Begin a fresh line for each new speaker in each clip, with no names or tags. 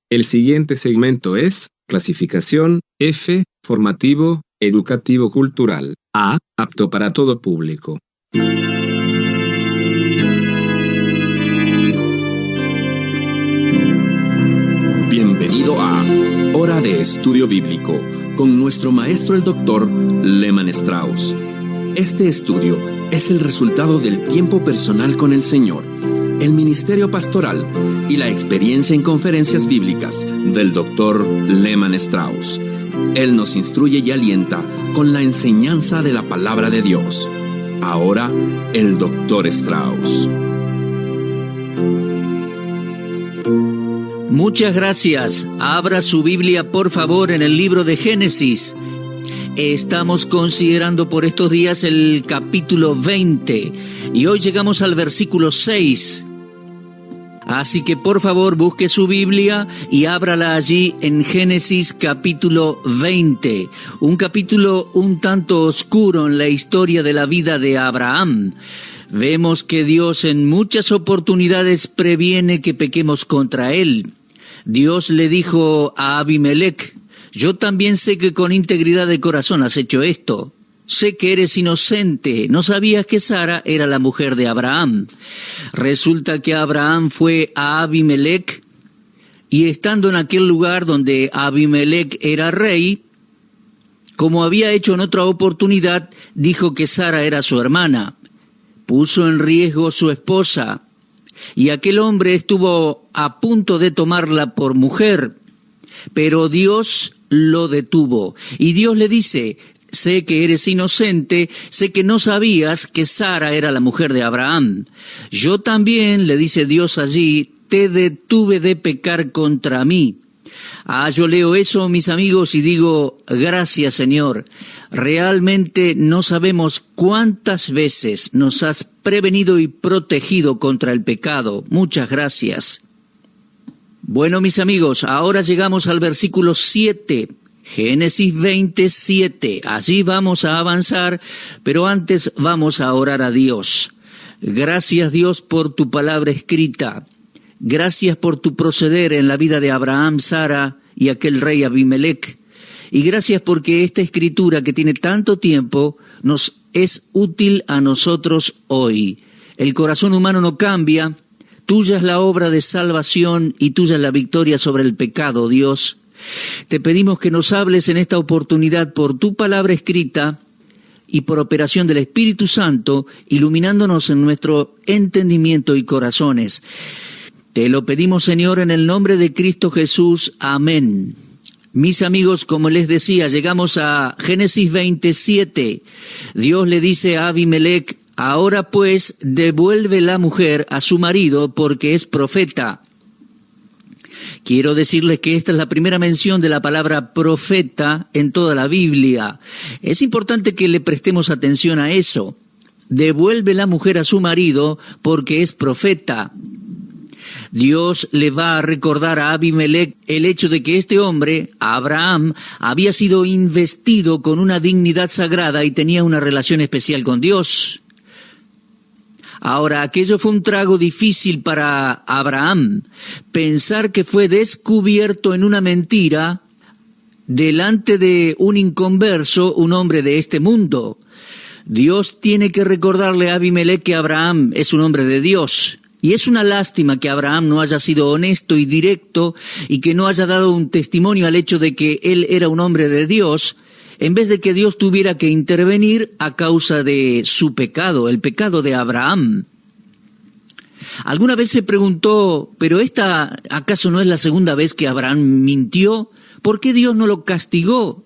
El siguiente segmento es clasificación F, formativo, educativo cultural. A, apto para todo público.
Bienvenido a Hora de Estudio Bíblico con nuestro maestro el Dr. Lehman Strauss. Este estudio es el resultado del tiempo personal con el Señor, el ministerio pastoral y la experiencia en conferencias bíblicas del Dr. Lehman Strauss. Él nos instruye y alienta con la enseñanza de la palabra de Dios. Ahora, el Dr. Strauss.
Muchas gracias. Abra su Biblia, por favor, en el libro de Génesis. Estamos considerando por estos días el capítulo 20 y hoy llegamos al versículo 6. Así que por favor busque su Biblia y ábrala allí en Génesis capítulo 20, un capítulo un tanto oscuro en la historia de la vida de Abraham. Vemos que Dios en muchas oportunidades previene que pequemos contra Él. Dios le dijo a Abimelec: yo también sé que con integridad de corazón has hecho esto. Sé que eres inocente. ¿No sabías que Sara era la mujer de Abraham? Resulta que Abraham fue a Abimelec y estando en aquel lugar donde Abimelec era rey, como había hecho en otra oportunidad, dijo que Sara era su hermana. Puso en riesgo su esposa y aquel hombre estuvo a punto de tomarla por mujer, pero Dios lo detuvo. Y Dios le dice: sé que eres inocente, sé que no sabías que Sara era la mujer de Abraham. Yo también, le dice Dios allí, te detuve de pecar contra mí. Yo leo eso, mis amigos, y digo: gracias, Señor. Realmente no sabemos cuántas veces nos has prevenido y protegido contra el pecado. Muchas gracias. Bueno, mis amigos, ahora llegamos al versículo 7. Génesis 27, allí vamos a avanzar, pero antes vamos a orar a Dios. Gracias, Dios, por tu palabra escrita. Gracias por tu proceder en la vida de Abraham, Sara y aquel rey Abimelec. Y gracias porque esta escritura que tiene tanto tiempo nos es útil a nosotros hoy. El corazón humano no cambia. Tuya es la obra de salvación y tuya es la victoria sobre el pecado, Dios. Te pedimos que nos hables en esta oportunidad por tu palabra escrita y por operación del Espíritu Santo, iluminándonos en nuestro entendimiento y corazones. Te lo pedimos, Señor, en el nombre de Cristo Jesús. Amén. Mis amigos, como les decía, llegamos a Génesis 27. Dios le dice a Abimelec: ahora pues devuelve la mujer a su marido porque es profeta. Quiero decirles que esta es la primera mención de la palabra profeta en toda la Biblia. Es importante que le prestemos atención a eso. Devuelve la mujer a su marido porque es profeta. Dios le va a recordar a Abimelec el hecho de que este hombre, Abraham, había sido investido con una dignidad sagrada y tenía una relación especial con Dios. Ahora, aquello fue un trago difícil para Abraham, pensar que fue descubierto en una mentira delante de un inconverso, un hombre de este mundo. Dios tiene que recordarle a Abimelec que Abraham es un hombre de Dios. Y es una lástima que Abraham no haya sido honesto y directo y que no haya dado un testimonio al hecho de que él era un hombre de Dios, en vez de que Dios tuviera que intervenir a causa de su pecado, el pecado de Abraham. ¿Alguna vez se preguntó, pero esta acaso no es la segunda vez que Abraham mintió? ¿Por qué Dios no lo castigó?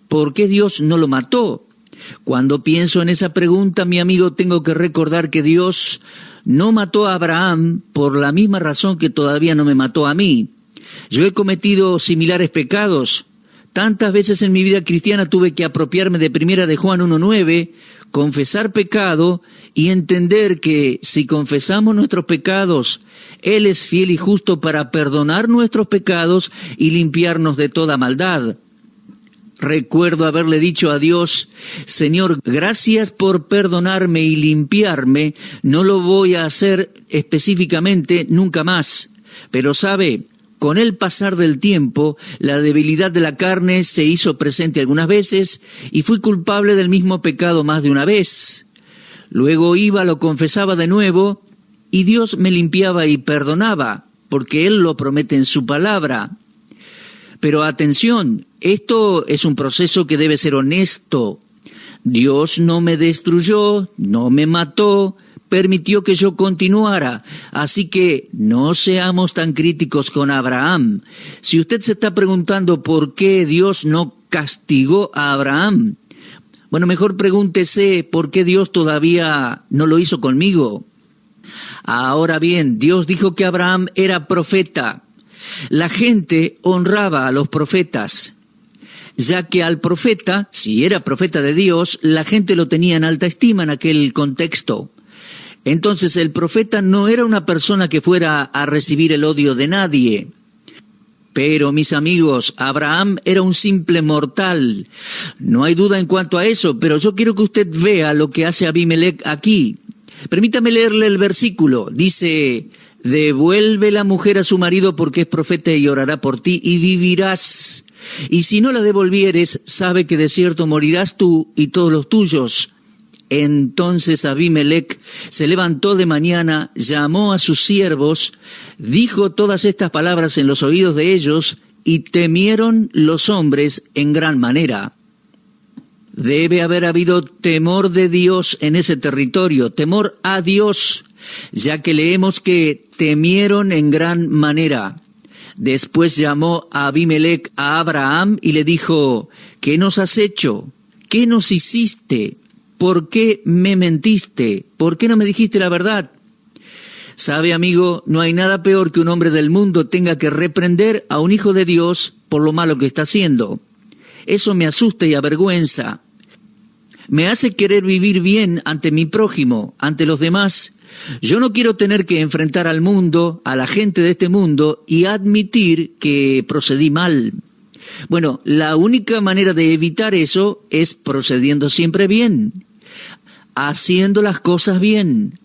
¿Por qué Dios no lo mató? Cuando pienso en esa pregunta, mi amigo, tengo que recordar que Dios no mató a Abraham por la misma razón que todavía no me mató a mí. Yo he cometido similares pecados. Tantas veces en mi vida cristiana tuve que apropiarme de 1 de Juan 1:9, confesar pecado y entender que si confesamos nuestros pecados, Él es fiel y justo para perdonar nuestros pecados y limpiarnos de toda maldad. Recuerdo haberle dicho a Dios: Señor, gracias por perdonarme y limpiarme, no lo voy a hacer específicamente nunca más. Pero sabe, Con el pasar del tiempo, la debilidad de la carne se hizo presente algunas veces y fui culpable del mismo pecado más de una vez. Luego iba, lo confesaba de nuevo y Dios me limpiaba y perdonaba, porque Él lo promete en su palabra. Pero atención, esto es un proceso que debe ser honesto. Dios no me destruyó, no me mató, permitió que yo continuara. Así que no seamos tan críticos con Abraham. Si usted se está preguntando por qué Dios no castigó a Abraham, bueno, mejor pregúntese por qué Dios todavía no lo hizo conmigo. Ahora bien, Dios dijo que Abraham era profeta. La gente honraba a los profetas, ya que al profeta, si era profeta de Dios, la gente lo tenía en alta estima en aquel contexto. Entonces el profeta no era una persona que fuera a recibir el odio de nadie. Pero, mis amigos, Abraham era un simple mortal. No hay duda en cuanto a eso, pero yo quiero que usted vea lo que hace Abimelec aquí. Permítame leerle el versículo. Dice: devuelve la mujer a su marido porque es profeta y orará por ti y vivirás. Y si no la devolvieres, sabe que de cierto morirás tú y todos los tuyos. Entonces Abimelec se levantó de mañana, llamó a sus siervos, dijo todas estas palabras en los oídos de ellos, y temieron los hombres en gran manera. Debe haber habido temor de Dios en ese territorio, temor a Dios, ya que leemos que temieron en gran manera. Después llamó a Abimelec a Abraham y le dijo: ¿qué nos has hecho? ¿Qué nos hiciste? ¿Por qué me mentiste? ¿Por qué no me dijiste la verdad? Sabe, amigo, no hay nada peor que un hombre del mundo tenga que reprender a un hijo de Dios por lo malo que está haciendo. Eso me asusta y avergüenza. Me hace querer vivir bien ante mi prójimo, ante los demás. Yo no quiero tener que enfrentar al mundo, a la gente de este mundo, y admitir que procedí mal. Bueno, la única manera de evitar eso es procediendo siempre bien, haciendo las cosas bien.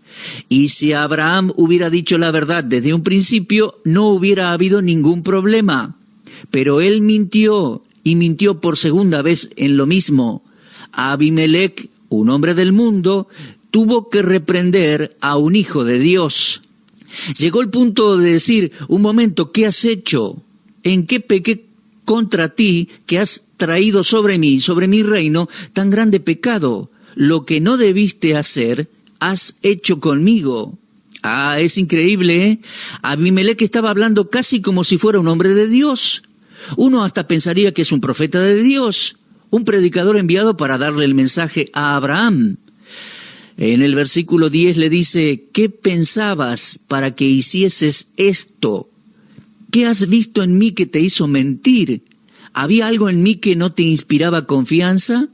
Y si Abraham hubiera dicho la verdad desde un principio, no hubiera habido ningún problema. Pero él mintió, y mintió por segunda vez en lo mismo. Abimelec, un hombre del mundo, tuvo que reprender a un hijo de Dios. Llegó el punto de decir: un momento, ¿qué has hecho? ¿En qué pequé contra ti que has traído sobre mi reino, tan grande pecado? Lo que no debiste hacer, has hecho conmigo. Ah, es increíble, ¿eh? Abimelec estaba hablando casi como si fuera un hombre de Dios. Uno hasta pensaría que es un profeta de Dios, un predicador enviado para darle el mensaje a Abraham. En el versículo 10 le dice: ¿qué pensabas para que hicieses esto? ¿Qué has visto en mí que te hizo mentir? ¿Había algo en mí que no te inspiraba confianza?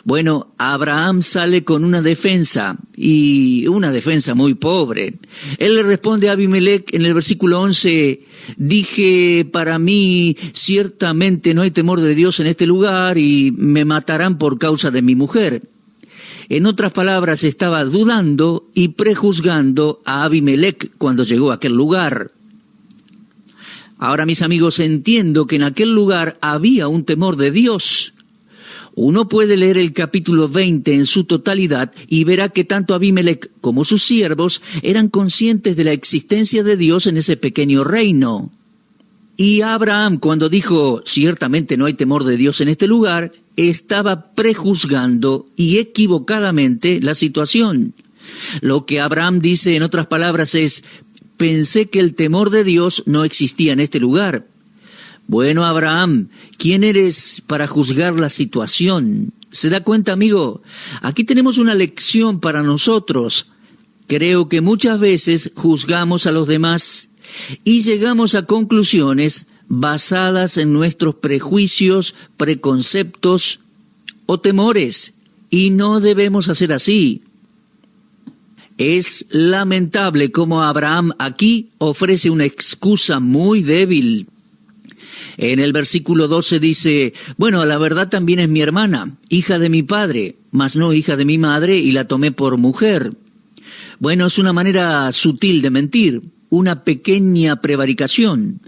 Bueno, Abraham sale con una defensa, y una defensa muy pobre. Él le responde a Abimelec en el versículo 11, dije para mí, ciertamente no hay temor de Dios en este lugar y me matarán por causa de mi mujer. En otras palabras, estaba dudando y prejuzgando a Abimelec cuando llegó a aquel lugar. Ahora, mis amigos, entiendo que en aquel lugar había un temor de Dios. Uno puede leer el capítulo 20 en su totalidad y verá que tanto Abimelec como sus siervos eran conscientes de la existencia de Dios en ese pequeño reino. Y Abraham, cuando dijo, ciertamente no hay temor de Dios en este lugar, estaba prejuzgando y equivocadamente la situación. Lo que Abraham dice, en otras palabras, es: pensé que el temor de Dios no existía en este lugar. Bueno, Abraham, ¿quién eres para juzgar la situación? ¿Se da cuenta, amigo? Aquí tenemos una lección para nosotros. Creo que muchas veces juzgamos a los demás y llegamos a conclusiones basadas en nuestros prejuicios, preconceptos o temores, y no debemos hacer así. Es lamentable cómo Abraham aquí ofrece una excusa muy débil. En el versículo 12 dice, bueno, la verdad también es mi hermana, hija de mi padre, mas no hija de mi madre, y la tomé por mujer. Bueno, es una manera sutil de mentir, una pequeña prevaricación.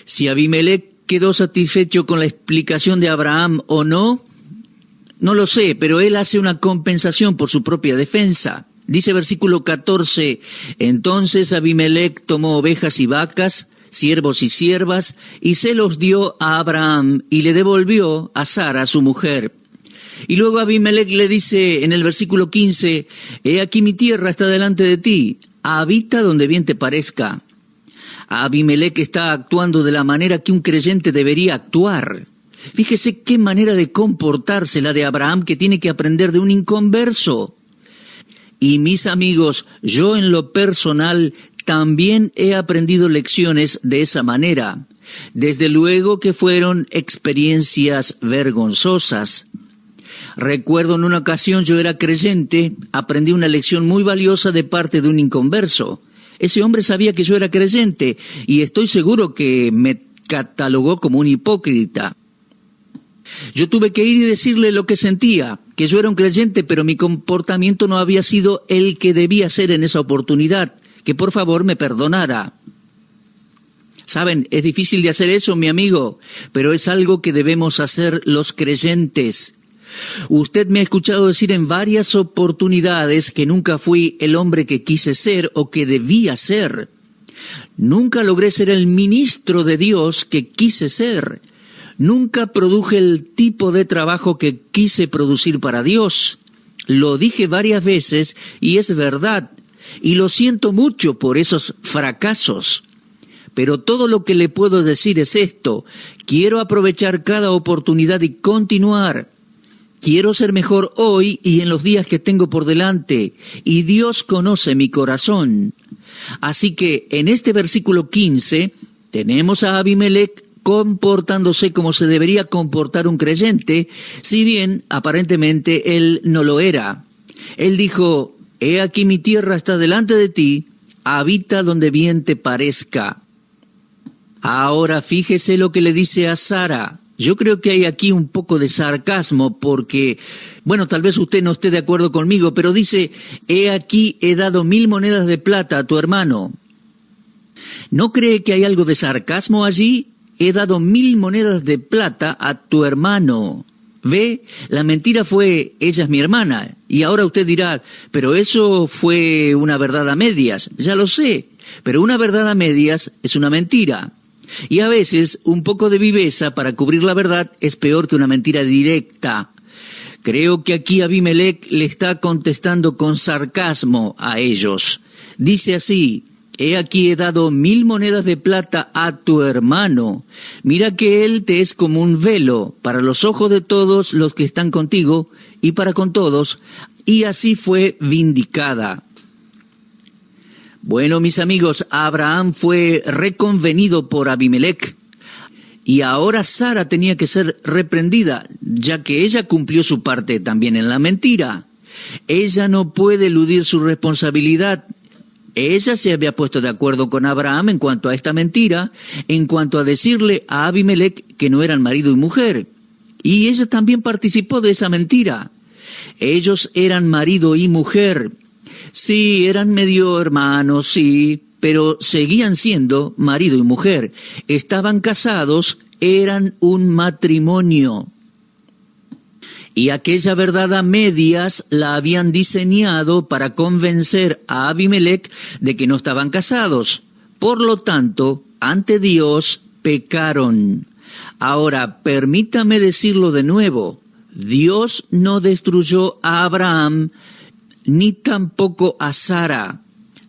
Si Abimelec quedó satisfecho con la explicación de Abraham o no, no lo sé, pero él hace una compensación por su propia defensa. Dice versículo 14, entonces Abimelec tomó ovejas y vacas, siervos y siervas, y se los dio a Abraham y le devolvió a Sara, su mujer. Y luego Abimelec le dice en el versículo 15, he aquí mi tierra está delante de ti, habita donde bien te parezca. Abimelec está actuando de la manera que un creyente debería actuar. Fíjese qué manera de comportarse la de Abraham que tiene que aprender de un inconverso. Y mis amigos, yo en lo personal también he aprendido lecciones de esa manera. Desde luego que fueron experiencias vergonzosas. Recuerdo en una ocasión yo era creyente, aprendí una lección muy valiosa de parte de un inconverso. Ese hombre sabía que yo era creyente y estoy seguro que me catalogó como un hipócrita. Yo tuve que ir y decirle lo que sentía, que yo era un creyente, pero mi comportamiento no había sido el que debía ser en esa oportunidad, que por favor me perdonara. Saben, es difícil de hacer eso, mi amigo, pero es algo que debemos hacer los creyentes. Usted me ha escuchado decir en varias oportunidades que nunca fui el hombre que quise ser o que debía ser. Nunca logré ser el ministro de Dios que quise ser. Nunca produje el tipo de trabajo que quise producir para Dios. Lo dije varias veces y es verdad, y lo siento mucho por esos fracasos. Pero todo lo que le puedo decir es esto: quiero aprovechar cada oportunidad y continuar. Quiero ser mejor hoy y en los días que tengo por delante, y Dios conoce mi corazón. Así que en este versículo 15 tenemos a Abimelec comportándose como se debería comportar un creyente, si bien aparentemente él no lo era. Él dijo, he aquí mi tierra está delante de ti, habita donde bien te parezca. Ahora fíjese lo que le dice a Sara. Yo creo que hay aquí un poco de sarcasmo porque, bueno, tal vez usted no esté de acuerdo conmigo, pero dice, he aquí he dado 1000 monedas de plata a tu hermano. ¿No cree que hay algo de sarcasmo allí? He dado 1000 monedas de plata a tu hermano. ¿Ve? La mentira fue, ella es mi hermana. Y ahora usted dirá, pero eso fue una verdad a medias. Ya lo sé, pero una verdad a medias es una mentira. Y a veces un poco de viveza para cubrir la verdad es peor que una mentira directa. Creo que aquí Abimelec le está contestando con sarcasmo a ellos. Dice así, he aquí he dado 1000 monedas de plata a tu hermano. Mira que él te es como un velo para los ojos de todos los que están contigo y para con todos. Y así fue vindicada. Bueno, mis amigos, Abraham fue reconvenido por Abimelec. Y ahora Sara tenía que ser reprendida, ya que ella cumplió su parte también en la mentira. Ella no puede eludir su responsabilidad. Ella se había puesto de acuerdo con Abraham en cuanto a esta mentira, en cuanto a decirle a Abimelec que no eran marido y mujer. Y ella también participó de esa mentira. Ellos eran marido y mujer. Sí, eran medio hermanos, sí, pero seguían siendo marido y mujer. Estaban casados, eran un matrimonio. Y aquella verdad a medias la habían diseñado para convencer a Abimelec de que no estaban casados. Por lo tanto, ante Dios pecaron. Ahora, permítame decirlo de nuevo. Dios no destruyó a Abraham ni tampoco a Sara.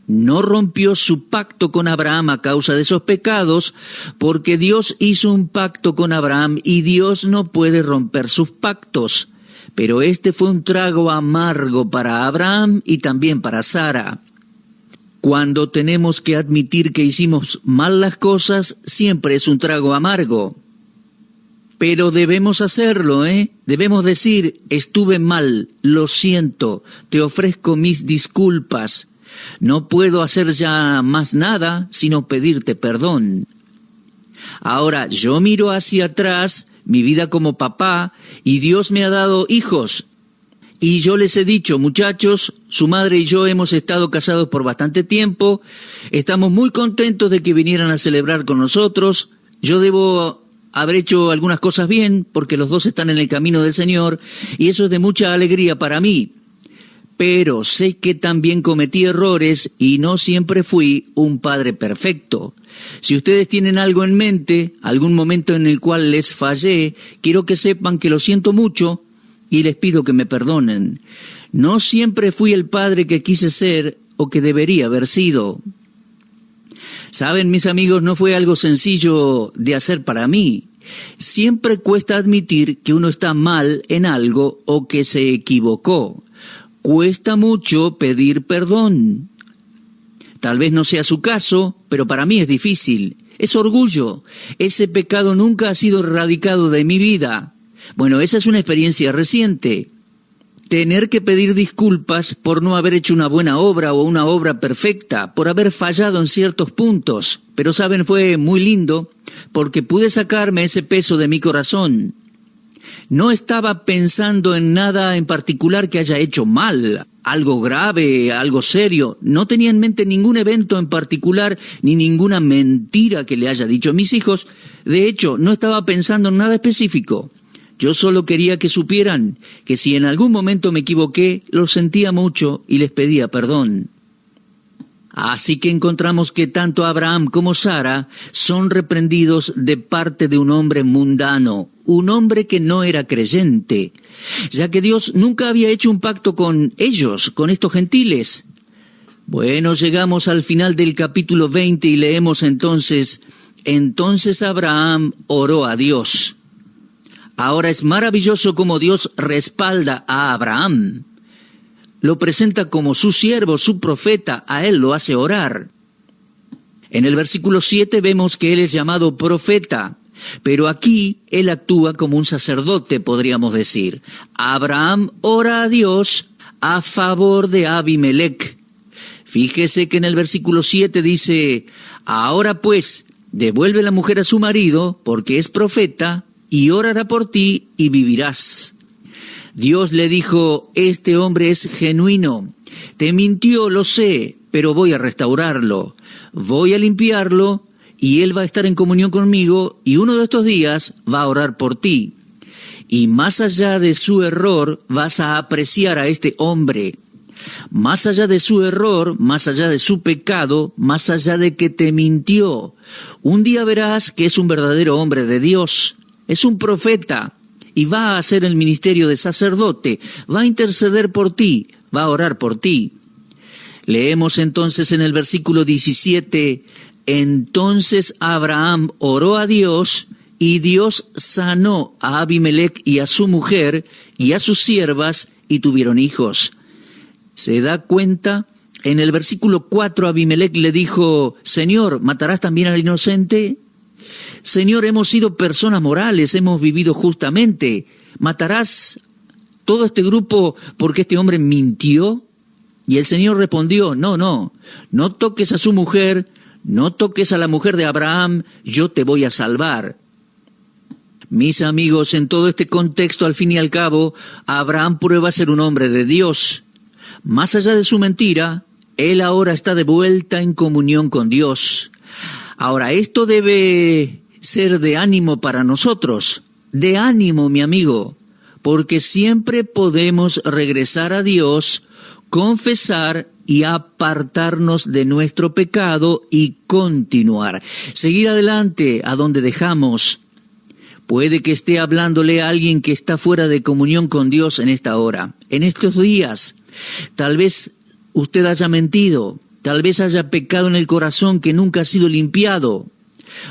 No rompió su pacto con Abraham a causa de esos pecados, porque Dios hizo un pacto con Abraham y Dios no puede romper sus pactos. Pero este fue un trago amargo para Abraham y también para Sara. Cuando tenemos que admitir que hicimos mal las cosas, siempre es un trago amargo. Pero debemos hacerlo, Debemos decir, estuve mal, lo siento, te ofrezco mis disculpas. No puedo hacer ya más nada sino pedirte perdón. Ahora, yo miro hacia atrás, mi vida como papá, y Dios me ha dado hijos. Y yo les he dicho, muchachos, su madre y yo hemos estado casados por bastante tiempo, estamos muy contentos de que vinieran a celebrar con nosotros. Yo debo haber hecho algunas cosas bien, porque los dos están en el camino del Señor, y eso es de mucha alegría para mí. Pero sé que también cometí errores y no siempre fui un padre perfecto. Si ustedes tienen algo en mente, algún momento en el cual les fallé, quiero que sepan que lo siento mucho y les pido que me perdonen. No siempre fui el padre que quise ser o que debería haber sido. Saben, mis amigos, no fue algo sencillo de hacer para mí. Siempre cuesta admitir que uno está mal en algo o que se equivocó. Cuesta mucho pedir perdón. Tal vez no sea su caso, pero para mí es difícil. Es orgullo. Ese pecado nunca ha sido erradicado de mi vida. Bueno, esa es una experiencia reciente. Tener que pedir disculpas por no haber hecho una buena obra o una obra perfecta, por haber fallado en ciertos puntos. Pero saben, fue muy lindo porque pude sacarme ese peso de mi corazón. No estaba pensando en nada en particular que haya hecho mal, algo grave, algo serio. No tenía en mente ningún evento en particular, ni ninguna mentira que le haya dicho a mis hijos. De hecho, no estaba pensando en nada específico. Yo solo quería que supieran que si en algún momento me equivoqué, lo sentía mucho y les pedía perdón. Así que encontramos que tanto Abraham como Sara son reprendidos de parte de un hombre mundano, un hombre que no era creyente, ya que Dios nunca había hecho un pacto con ellos, con estos gentiles. Bueno, llegamos al final del capítulo 20 y leemos entonces Abraham oró a Dios. Ahora es maravilloso cómo Dios respalda a Abraham. Lo presenta como su siervo, su profeta, a él lo hace orar. En el versículo 7 vemos que él es llamado profeta, pero aquí él actúa como un sacerdote, podríamos decir. Abraham ora a Dios a favor de Abimelec. Fíjese que en el versículo 7 dice, ahora pues, devuelve la mujer a su marido, porque es profeta, y orará por ti y vivirás. Dios le dijo, este hombre es genuino, te mintió, lo sé, pero voy a restaurarlo, voy a limpiarlo, y él va a estar en comunión conmigo, y uno de estos días va a orar por ti. Y más allá de su error, vas a apreciar a este hombre. Más allá de su error, más allá de su pecado, más allá de que te mintió, un día verás que es un verdadero hombre de Dios, es un profeta, y va a hacer el ministerio de sacerdote, va a interceder por ti, va a orar por ti. Leemos entonces en el versículo 17, entonces Abraham oró a Dios, y Dios sanó a Abimelec y a su mujer, y a sus siervas, y tuvieron hijos. ¿Se da cuenta? En el versículo 4 Abimelec le dijo, Señor, ¿matarás también al inocente? Señor, hemos sido personas morales, hemos vivido justamente. ¿Matarás todo este grupo porque este hombre mintió? Y el Señor respondió, no toques a su mujer, no toques a la mujer de Abraham, yo te voy a salvar. Mis amigos, en todo este contexto, al fin y al cabo, Abraham prueba ser un hombre de Dios. Más allá de su mentira, él ahora está de vuelta en comunión con Dios. Ahora, esto debe ser de ánimo para nosotros, de ánimo, mi amigo, porque siempre podemos regresar a Dios, confesar y apartarnos de nuestro pecado y continuar, seguir adelante a donde dejamos. Puede que esté hablándole a alguien que está fuera de comunión con Dios en esta hora, en estos días. Tal vez usted haya mentido, tal vez haya pecado en el corazón que nunca ha sido limpiado.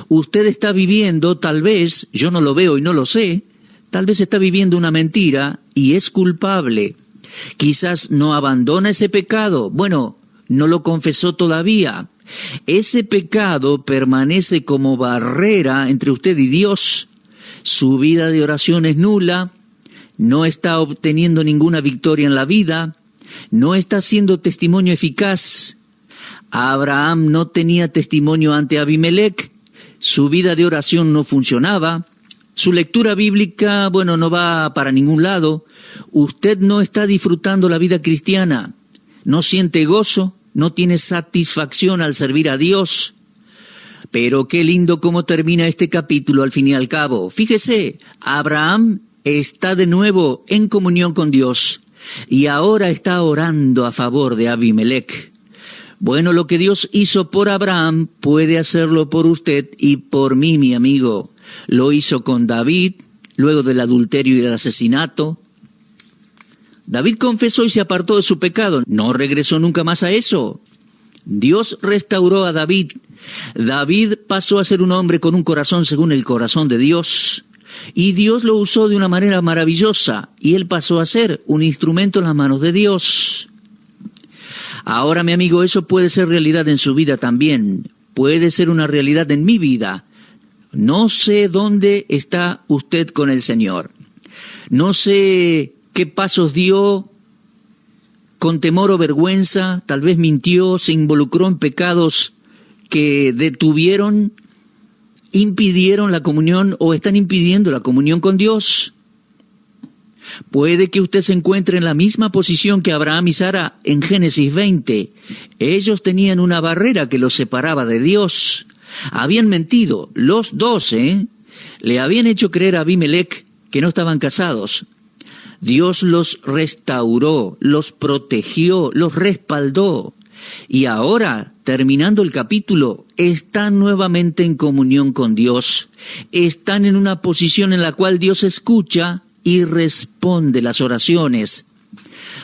Usted está viviendo, tal vez, yo no lo veo y no lo sé, tal vez está viviendo una mentira y es culpable. Quizás no abandona ese pecado, bueno, no lo confesó todavía. Ese pecado permanece como barrera entre usted y Dios. Su vida de oración es nula, no está obteniendo ninguna victoria en la vida, no está siendo testimonio eficaz. Abraham no tenía testimonio ante Abimelec, su vida de oración no funcionaba, Su lectura bíblica, no va para ningún lado. Usted no está disfrutando la vida cristiana. No siente gozo, no tiene satisfacción al servir a Dios. Pero qué lindo cómo termina este capítulo al fin y al cabo. Fíjese, Abraham está de nuevo en comunión con Dios y ahora está orando a favor de Abimelech. Bueno, lo que Dios hizo por Abraham puede hacerlo por usted y por mí, mi amigo. Lo hizo con David, luego del adulterio y el asesinato. David confesó y se apartó de su pecado. No regresó nunca más a eso. Dios restauró a David. David pasó a ser un hombre con un corazón según el corazón de Dios. Y Dios lo usó de una manera maravillosa. Y él pasó a ser un instrumento en las manos de Dios. Ahora, mi amigo, eso puede ser realidad en su vida también. Puede ser una realidad en mi vida. No sé dónde está usted con el Señor. No sé qué pasos dio con temor o vergüenza. Tal vez mintió, se involucró en pecados que detuvieron, impidieron la comunión o están impidiendo la comunión con Dios. Puede que usted se encuentre en la misma posición que Abraham y Sara en Génesis 20. Ellos tenían una barrera que los separaba de Dios. Habían mentido, los dos, Le habían hecho creer a Abimelech que no estaban casados. Dios los restauró, los protegió, los respaldó. Y ahora, terminando el capítulo, están nuevamente en comunión con Dios. Están en una posición en la cual Dios escucha y responde las oraciones.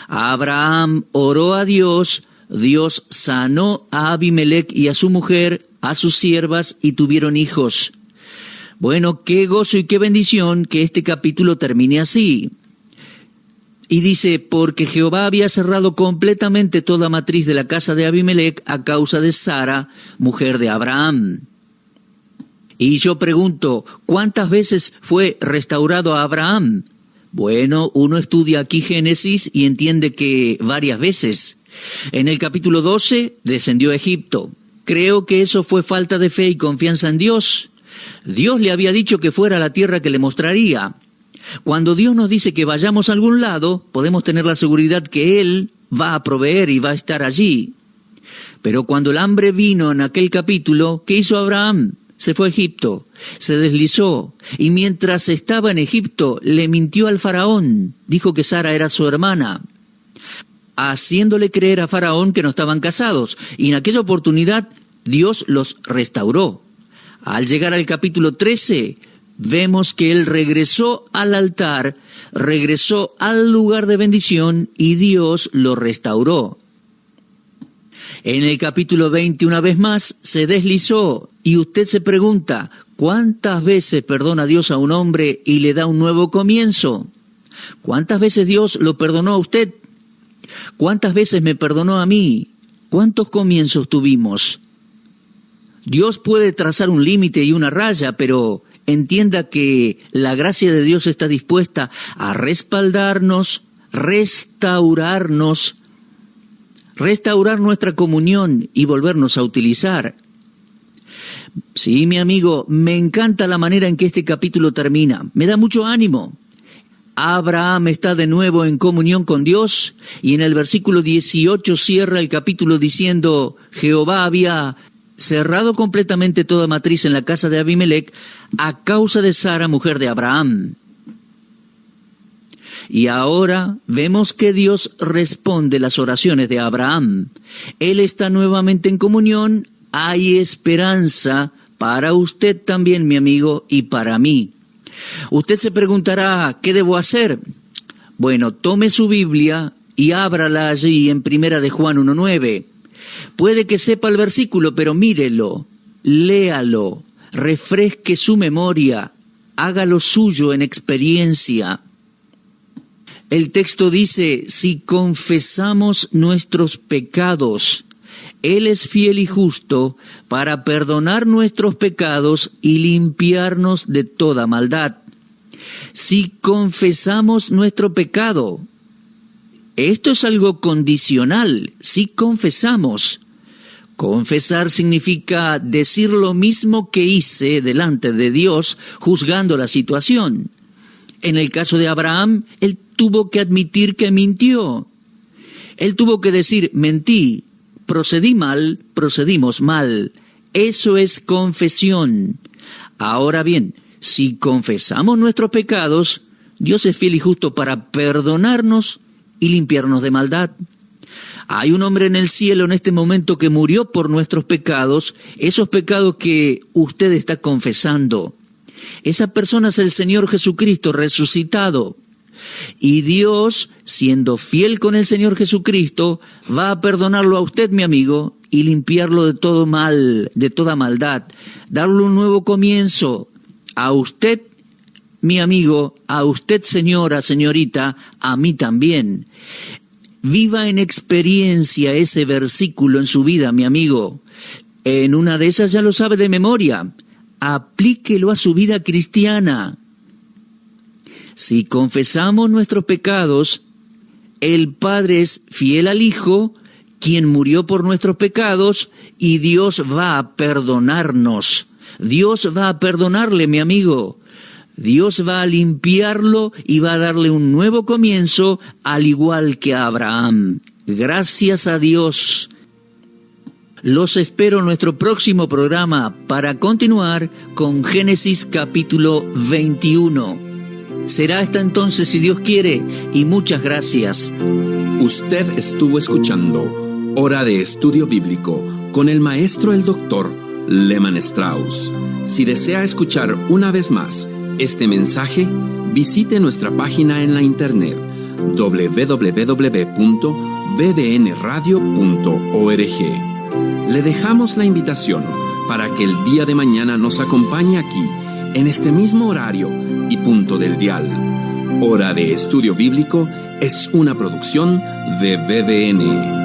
Abraham oró a Dios, Dios sanó a Abimelech y a su mujer, a sus siervas, y tuvieron hijos. Bueno, qué gozo y qué bendición que este capítulo termine así. Y dice, porque Jehová había cerrado completamente toda matriz de la casa de Abimelech a causa de Sara, mujer de Abraham. Y yo pregunto, ¿cuántas veces fue restaurado a Abraham? Bueno, uno estudia aquí Génesis y entiende que varias veces. En el capítulo 12 descendió a Egipto. Creo que eso fue falta de fe y confianza en Dios. Dios le había dicho que fuera a la tierra que le mostraría. Cuando Dios nos dice que vayamos a algún lado, podemos tener la seguridad que Él va a proveer y va a estar allí. Pero cuando el hambre vino en aquel capítulo, ¿qué hizo Abraham? Se fue a Egipto, se deslizó, y mientras estaba en Egipto, le mintió al faraón, dijo que Sara era su hermana, haciéndole creer a Faraón que no estaban casados, y en aquella oportunidad Dios los restauró. Al llegar al capítulo 13, vemos que él regresó al altar, regresó al lugar de bendición, y Dios lo restauró. En el capítulo 20, una vez más, se deslizó, y usted se pregunta, ¿cuántas veces perdona Dios a un hombre y le da un nuevo comienzo? ¿Cuántas veces Dios lo perdonó a usted? ¿Cuántas veces me perdonó a mí? ¿Cuántos comienzos tuvimos? Dios puede trazar un límite y una raya, pero entienda que la gracia de Dios está dispuesta a respaldarnos, restaurar nuestra comunión y volvernos a utilizar. Sí, mi amigo, me encanta la manera en que este capítulo termina. Me da mucho ánimo. Abraham está de nuevo en comunión con Dios y en el versículo 18 cierra el capítulo diciendo, Jehová había cerrado completamente toda matriz en la casa de Abimelech a causa de Sara, mujer de Abraham. Y ahora vemos que Dios responde las oraciones de Abraham. Él está nuevamente en comunión, hay esperanza para usted también, mi amigo, y para mí. Usted se preguntará, ¿qué debo hacer? Bueno, tome su Biblia y ábrala allí en 1 de Juan 1:9. Puede que sepa el versículo, pero mírelo, léalo, refresque su memoria, hágalo suyo en experiencia. El texto dice, si confesamos nuestros pecados, Él es fiel y justo para perdonar nuestros pecados y limpiarnos de toda maldad. Si confesamos nuestro pecado, esto es algo condicional, si confesamos. Confesar significa decir lo mismo que hice delante de Dios, juzgando la situación. En el caso de Abraham, él tuvo que admitir que mintió. Él tuvo que decir, mentí, procedí mal, procedimos mal. Eso es confesión. Ahora bien, si confesamos nuestros pecados, Dios es fiel y justo para perdonarnos y limpiarnos de maldad. Hay un hombre en el cielo en este momento que murió por nuestros pecados, esos pecados que usted está confesando. Esa persona es el Señor Jesucristo resucitado. Y Dios, siendo fiel con el Señor Jesucristo, va a perdonarlo a usted, mi amigo, y limpiarlo de todo mal, de toda maldad, darle un nuevo comienzo. A usted, mi amigo, a usted, señora, señorita, a mí también. Viva en experiencia ese versículo en su vida, mi amigo. En una de esas ya lo sabe de memoria. Aplíquelo a su vida cristiana. Si confesamos nuestros pecados, el Padre es fiel al Hijo, quien murió por nuestros pecados, y Dios va a perdonarnos. Dios va a perdonarle, mi amigo. Dios va a limpiarlo y va a darle un nuevo comienzo, al igual que a Abraham. Gracias a Dios. Los espero en nuestro próximo programa para continuar con Génesis capítulo 21. Será hasta entonces, si Dios quiere, y muchas gracias.
Usted estuvo escuchando Hora de Estudio Bíblico con el maestro el doctor Lehman Strauss. Si desea escuchar una vez más este mensaje, visite nuestra página en la internet www.bbnradio.org. Le dejamos la invitación para que el día de mañana nos acompañe aquí, en este mismo horario y punto del dial. Hora de Estudio Bíblico es una producción de BBN.